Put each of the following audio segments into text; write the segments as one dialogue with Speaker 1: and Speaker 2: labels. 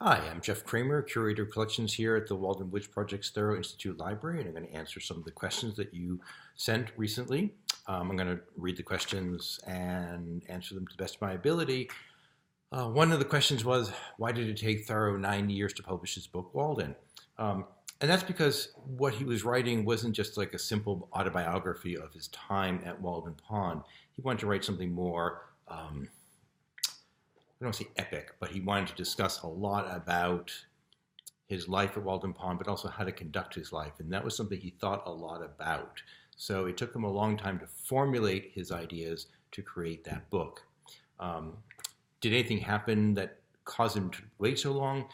Speaker 1: Hi, I'm Jeff Cramer, Curator of Collections here at the Walden Woods Project's Thorough Institute Library, and I'm going to answer some of the questions that you sent recently. I'm going to read the questions and answer them to the best of my ability. One of the questions was, why did it take Thoreau 9 years to publish his book, Walden? And that's because what he was writing wasn't just like a simple autobiography of his time at Walden Pond. He wanted to write something more I don't say epic, but he wanted to discuss a lot about his life at Walden Pond, but also how to conduct his life. And that was something he thought a lot about. So it took him a long time to formulate his ideas to create that book. Did anything happen that caused him to wait so long?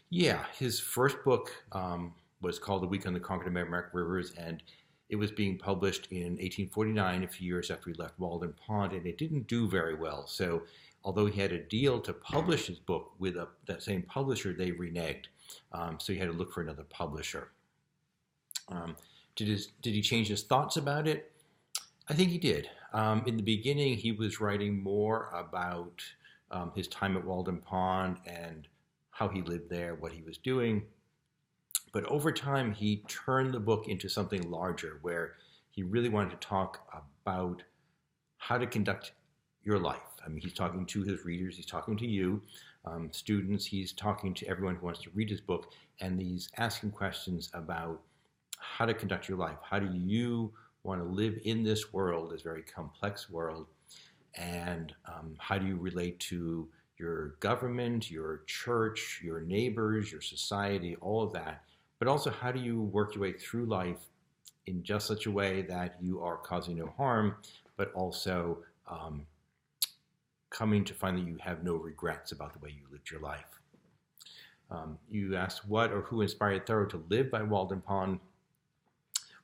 Speaker 1: Yeah, his first book was called The Week on the Concord Merrimack Rivers, and it was being published in 1849, a few years after he left Walden Pond, and it didn't do very well. So although he had a deal to publish his book with that same publisher, they reneged. So he had to look for another publisher. Did he change his thoughts about it? I think he did. In the beginning, he was writing more about his time at Walden Pond and how he lived there, what he was doing. But over time, he turned the book into something larger, where he really wanted to talk about how to conduct your life. I mean, he's talking to his readers, he's talking to you, students, he's talking to everyone who wants to read his book, and he's asking questions about how to conduct your life. How do you want to live in this world, this very complex world, and how do you relate to your government, your church, your neighbors, your society, all of that. But also, how do you work your way through life in just such a way that you are causing no harm, but also coming to find that you have no regrets about the way you lived your life. You asked what or who inspired Thoreau to live by Walden Pond.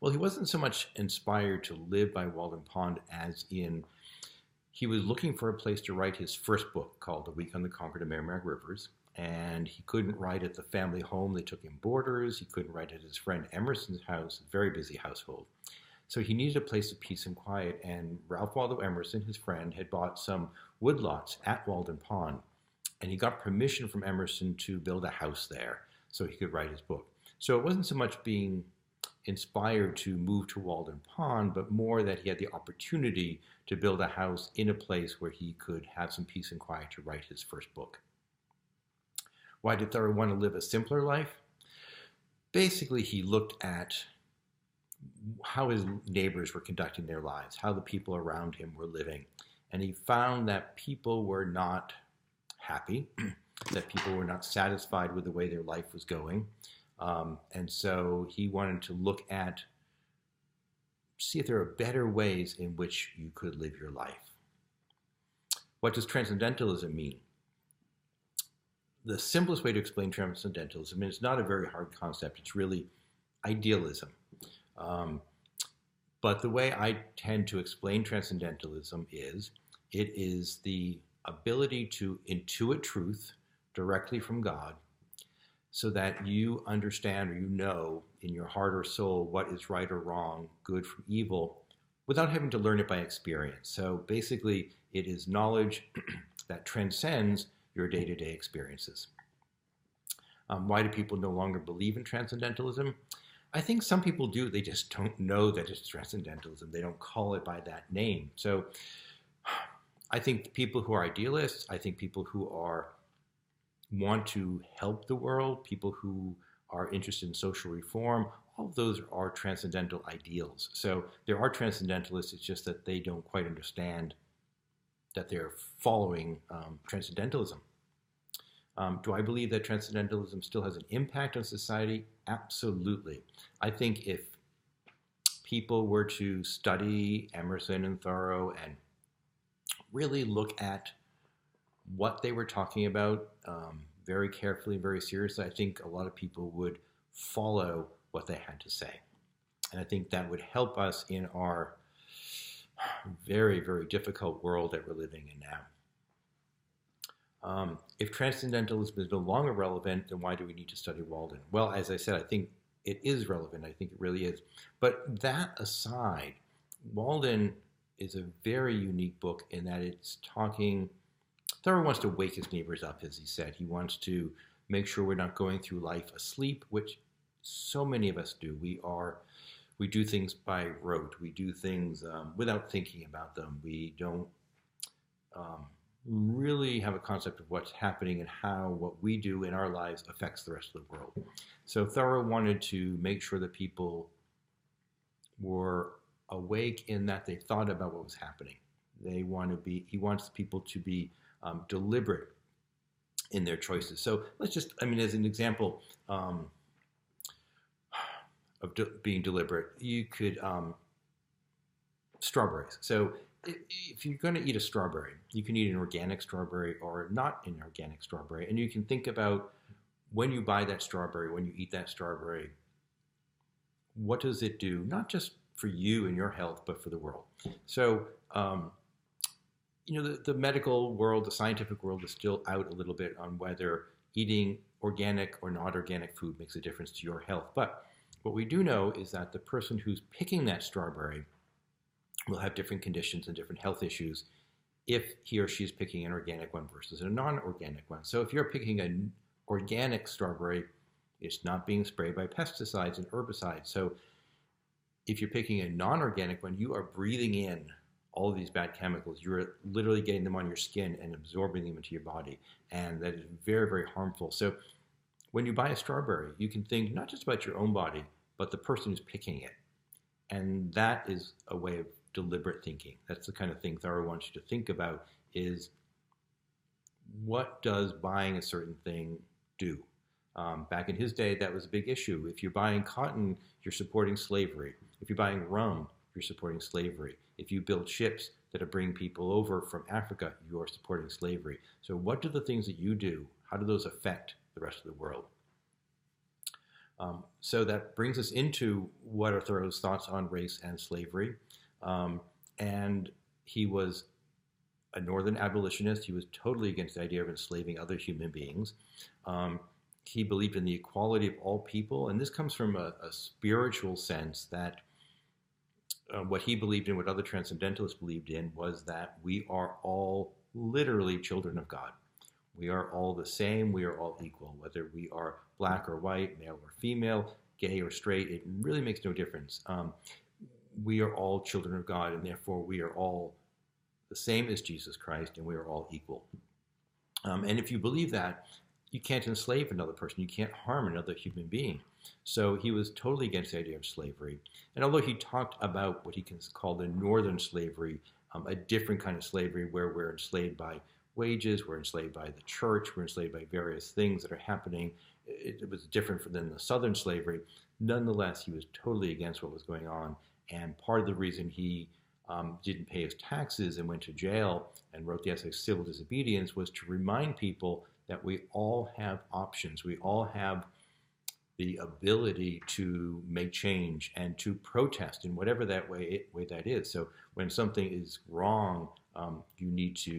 Speaker 1: Well, he wasn't so much inspired to live by Walden Pond as in he was looking for a place to write his first book called The Week on the Concord and Merrimack Rivers, and he couldn't write at the family home. They took him boarders. He couldn't write at his friend Emerson's house, a very busy household. So he needed a place of peace and quiet, and Ralph Waldo Emerson, his friend, had bought some woodlots at Walden Pond, and he got permission from Emerson to build a house there so he could write his book. So it wasn't so much being inspired to move to Walden Pond, but more that he had the opportunity to build a house in a place where he could have some peace and quiet to write his first book. Why did Thoreau want to live a simpler life? Basically, he looked at how his neighbors were conducting their lives, how the people around him were living. And he found that people were not happy, that people were not satisfied with the way their life was going. And so he wanted to look at, see if there are better ways in which you could live your life. What does transcendentalism mean? The simplest way to explain transcendentalism, and it's not a very hard concept, it's really idealism. But the way I tend to explain transcendentalism is, it is the ability to intuit truth directly from God so that you understand or you know in your heart or soul what is right or wrong, good from evil, without having to learn it by experience. So basically, it is knowledge that transcends your day-to-day experiences. Why do people no longer believe in transcendentalism? I think some people do, they just don't know that it's transcendentalism. They don't call it by that name. So I think people who are idealists, I think people who want to help the world, people who are interested in social reform, all of those are transcendental ideals. So there are transcendentalists, it's just that they don't quite understand that they're following transcendentalism. Do I believe that transcendentalism still has an impact on society? Absolutely. I think if people were to study Emerson and Thoreau and really look at what they were talking about very carefully and very seriously, I think a lot of people would follow what they had to say. And I think that would help us in our very, very difficult world that we're living in now. If transcendentalism is no longer relevant, then why do we need to study Walden? Well, as I said, I think it is relevant. I think it really is. But that aside, Walden is a very unique book in that it's talking, Thoreau wants to wake his neighbors up, as he said. He wants to make sure we're not going through life asleep, which so many of us do. We do things by rote. We do things without thinking about them. We don't really have a concept of what's happening and how what we do in our lives affects the rest of the world. So Thoreau wanted to make sure that people were awake in that they thought about what was happening. He wants people to be deliberate in their choices. So let's just, as an example of being deliberate, you could, strawberries. So if you're going to eat a strawberry, you can eat an organic strawberry or not an organic strawberry. And you can think about when you buy that strawberry, when you eat that strawberry, what does it do? Not just for you and your health, but for the world. So, the medical world, the scientific world is still out a little bit on whether eating organic or not organic food makes a difference to your health. But what we do know is that the person who's picking that strawberry will have different conditions and different health issues if he or she is picking an organic one versus a non-organic one. So if you're picking an organic strawberry, it's not being sprayed by pesticides and herbicides. So if you're picking a non-organic one, you are breathing in all of these bad chemicals. You're literally getting them on your skin and absorbing them into your body. And that is very, very harmful. So when you buy a strawberry, you can think not just about your own body, but the person who's picking it. And that is a way of deliberate thinking. That's the kind of thing Thoreau wants you to think about, is what does buying a certain thing do? Back in his day, that was a big issue. If you're buying cotton, you're supporting slavery. If you're buying rum, you're supporting slavery. If you build ships that are bringing people over from Africa, you are supporting slavery. So what do the things that you do, how do those affect the rest of the world? So that brings us into what are Thoreau's thoughts on race and slavery. And he was a Northern abolitionist. He was totally against the idea of enslaving other human beings. He believed in the equality of all people. And this comes from a spiritual sense that what he believed in, what other transcendentalists believed in, was that we are all literally children of God. We are all the same. We are all equal, whether we are black or white, male or female, gay or straight. It really makes no difference. We are all children of God, and therefore we are all the same as Jesus Christ, and we are all equal. And if you believe that, you can't enslave another person. You can't harm another human being. So he was totally against the idea of slavery. And although he talked about what he called the northern slavery, a different kind of slavery where we're enslaved by wages, we're enslaved by the church, we're enslaved by various things that are happening, it was different than the southern slavery. Nonetheless, he was totally against what was going on. And part of the reason he didn't pay his taxes and went to jail and wrote the essay Civil Disobedience was to remind people that we all have options. We all have the ability to make change and to protest in whatever that way that is. So when something is wrong, you need to